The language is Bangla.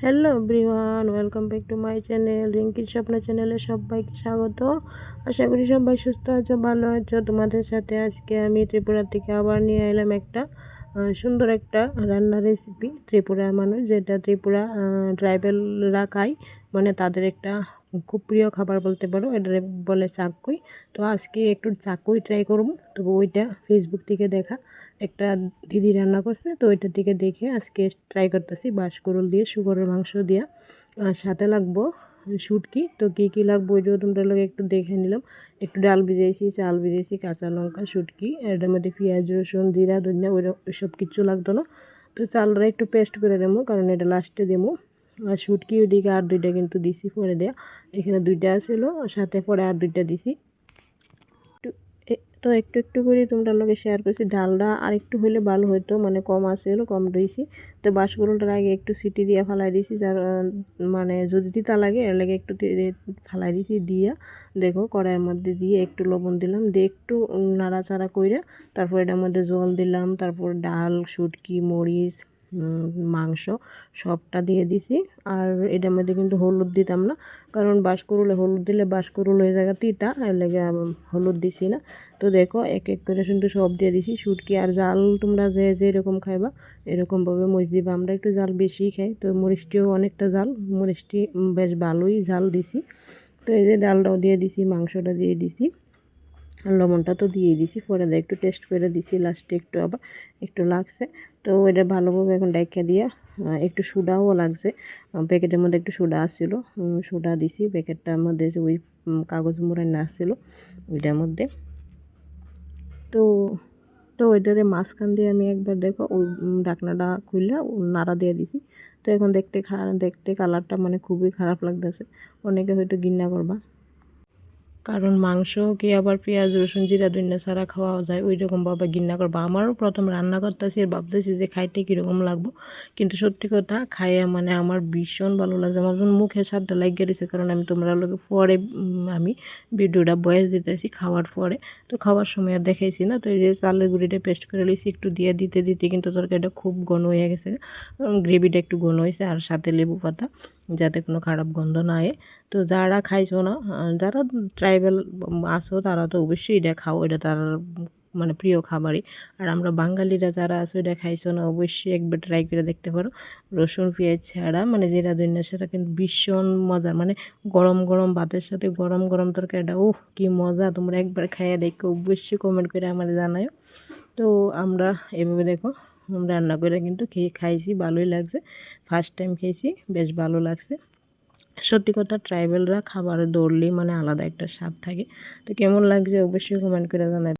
Hello everyone, welcome back to my channel রিঙ্কির স্বপ্ন চ্যানেলে সবাইকে স্বাগত। আশা করি সবাই সুস্থ আছো, ভালো আছো। তোমাদের সাথে আজকে আমি ত্রিপুরা থেকে আবার নিয়ে এলাম একটা সুন্দর একটা রান্নার রেসিপি। ত্রিপুরার মানুষ, যেটা ত্রিপুরা ট্রাইবেলরা খায়, মানে তাদের একটা খুব প্রিয় খাবার বলতে পারো। এটা বলে চাকুই। তো আজকে একটু চাকুই ট্রাই করবো। তো ওইটা ফেসবুক থেকে দেখা একটা দিদি রান্না করছে, তো ওইটার দিকে দেখে আজকে ট্রাই করতেছি। বাঁশকুড়ুল দিয়ে শুকরের মাংস দিয়া, আর সাথে লাগবো শুটকি। তো কী কী লাগবো ওইটাও তোমরা লোক একটু দেখে নিলাম। একটু ডাল ভিজাইছি, চাল ভিজাইছি, কাঁচা লঙ্কা, শুটকি, এটার মধ্যে পেঁয়াজ, রসুন, জিরা, ধনিয়া ওই সব কিছু লাগতো না। তো চালটা একটু পেস্ট করে দেবো, কারণ এটা লাস্টে দেবো। আর শুটকি ওইদিকে আর দুইটা কিন্তু দিছি পরে দেয়া। এখানে দুইটা ছিল, সাথে পরে আর দুইটা দিছি। তো একটু একটু করে তোমরা লোকে শেয়ার করছি। ডালটা আর একটু হলে ভালো হতো, মানে কম আসছিল, কম দিয়েছি। তো বাঁশকুড়ুলটার আগে একটু সিটি দিয়ে ফালাই দিয়েছি, যার মানে যদি তিতা লাগে এর লাগে একটু ফালাই দিয়েছি। দিয়া দেখো কড়াইয়ের মধ্যে দিয়ে একটু লবণ দিলাম, দিয়ে একটু নাড়াচাড়া করে তারপর এটার মধ্যে জল দিলাম। তারপর ডাল, শুটকি, মরিচ, মাংস সবটা দিয়ে দিছি। আর এটার মধ্যে কিন্তু হলুদ দিতাম না, কারণ বাঁশকুড়ুলে হলুদ দিলে বাঁশকুড়ুল হয়ে যায় তিতা, এর লেগে হলুদ দিছি না। তো দেখো এক এক করে কিন্তু সব দিয়ে দিছি। শুটকি আর জাল তোমরা যে যেরকম খাইবা এরকমভাবে মরিচ দিবা। আমরা একটু জাল বেশি খাই, তো মরিচটিও অনেকটা জাল, মরিচটি বেশ ভালোই জাল দিছি। তো এই যে ডালটাও দিয়ে দিছি, মাংসটা দিয়ে দিছি, আর লবণটা তো দিয়ে দিছি। পরে একটু টেস্ট করে দিছি, লাস্টে একটু আবার একটু লাগছে। তো এটা ভালোভাবে এখন ডাইকা দিয়া একটু সুডাও লাগছে। প্যাকেটের মধ্যে একটু সুডা আসছিলো, সুডা দিছি প্যাকেটটার মধ্যে, যে ওই কাগজ মোড়ানো আসছিলো ওইটার মধ্যে। তো তো ওইটারে মাঝখান দিয়ে আমি একবার দেখো ওই ঢাকনাটা খুললে নাড়া দিয়ে দিছি। তো এখন দেখতে কালারটা মানে খুবই খারাপ লাগতেছে। অনেকে হয়তো ঘৃণা করবা, কারণ মাংস কি আবার পেঁয়াজ, রসুন, জিরা, ধনিয়া ছাড়া খাওয়া যায়, ওই রকমভাবে ঘৃণা করবো। আমারও প্রথম রান্না করতেছি আর ভাবতেছি যে খাইতে কীরকম লাগবো, কিন্তু সত্যি কথা খাইয়া মানে আমার ভীষণ ভালো লাগছে। আমার যখন মুখে স্বাদটা লাগিয়ে দিয়েছে, কারণ আমি তোমরা লোকে পরে আমি ভিডিওটা বয়স দিতেছি খাওয়ার পরে। তো খাওয়ার সময় আর দেখাইছি না। তো এই যে চালের গুঁড়িটা পেস্ট করে নিয়েছি, একটু দিয়ে দিতে দিতে কিন্তু তরকারিটা খুব ঘন হয়ে গেছে, গ্রেভিটা একটু ঘন হয়েছে, আর সাথে লেবু পাতা, যাতে কোনো খারাপ গন্ধ না হয়। তো যারা খাইছো না, যারা ট্রাইবেল আছো, তারা তো অবশ্যই এটা খাও, এটা তার মানে প্রিয় খাবারই। আর আমরা বাঙালিরা যারা আছো এটা খাইছো না, অবশ্যই একবার ট্রাই করে দেখতে পারো। রসুন পেঁয়াজ ছাড়া, মানে জিরা ধনিয়া ছাড়া কিন্তু ভীষণ মজার, মানে গরম গরম ভাতের সাথে গরম গরম তরকারিটা, ওহ কি মজা! তোমরা একবার খাইয়া দেখো, অবশ্যই কমেন্ট করে আমার জানাও। তো আমরা এভাবে দেখো রান্না করে কিন্তু খাইছি, ভালোই লাগছে। ফার্স্ট টাইম খেয়েছি, বেশ ভালো লাগছে। সত্যি কথা, ট্রাইবেলরা খাবারে দৌড়লেই মানে আলাদা একটা স্বাদ থাকে। তো কেমন লাগছে অবশ্যই কমেন্ট করে জানাবেন।